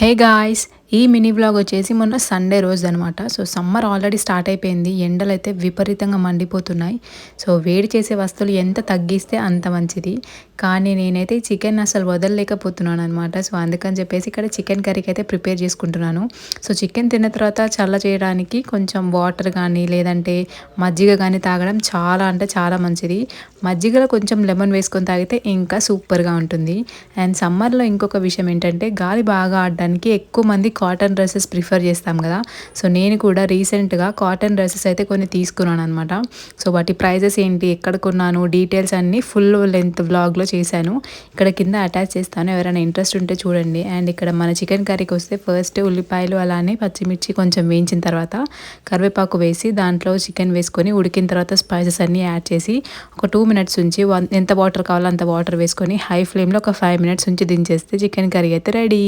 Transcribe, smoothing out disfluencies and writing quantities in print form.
Hey guys! ఈ mini vlog వచ్చేసి మొన్న సండే రోజు అనమాట. సో, సమ్మర్ ఆల్రెడీ స్టార్ట్ అయిపోయింది. ఎండలైతే విపరీతంగా మండిపోతున్నాయి. సో, వేడి చేసే వస్తువులు ఎంత తగ్గిస్తే అంత మంచిది. కానీ నేనైతే చికెన్ అసలు వదలలేకపోతున్నాననమాట. సో, అందుకని చెప్పేసి ఇక్కడ చికెన్ కర్రీకి అయితే ప్రిపేర్ చేసుకుంటున్నాను. సో, చికెన్ తిన్న తర్వాత చల్ల చేయడానికి కొంచెం వాటర్ కానీ, లేదంటే మజ్జిగ కానీ తాగడం చాలా అంటే చాలా మంచిది. మజ్జిగలో కొంచెం లెమన్ వేసుకొని తాగితే ఇంకా సూపర్‌గా ఉంటుంది. అండ్ సమ్మర్‌లో ఇంకొక విషయం ఏంటంటే గాలి బాగా ఆడడానికి ఎక్కువ మంది కాటన్ డ్రెసెస్ ప్రిఫర్ చేస్తాం కదా. సో, నేను కూడా రీసెంట్‌గా కాటన్ డ్రెసెస్ అయితే కొన్ని తీసుకున్నాననమాట. సో, వాటి ప్రైజెస్ ఏంటి, ఎక్కడ కొన్నాను, డీటెయిల్స్ అన్నీ ఫుల్ లెంత్ వ్లాగ్‌లో చేశాను. ఇక్కడ కింద అటాచ్ చేస్తాను. ఎవరైనా ఇంట్రెస్ట్ ఉంటే చూడండి. అండ్ ఇక్కడ మన చికెన్ కర్రీకి వస్తే ఫస్ట్ ఉల్లిపాయలు అలానే పచ్చిమిర్చి కొంచెం వేయించిన తర్వాత కరివేపాకు వేసి దాంట్లో చికెన్ వేసుకొని ఉడికిన తర్వాత స్పైసెస్ అన్నీ యాడ్ చేసి ఒక 2 మినిట్స్ ఉంచి ఎంత వాటర్ కావాలో అంత వాటర్ వేసుకొని హై ఫ్లేమ్‌లో ఒక 5 మినిట్స్ ఉంచి దించేస్తే చికెన్ కర్రీ అయితే రెడీ.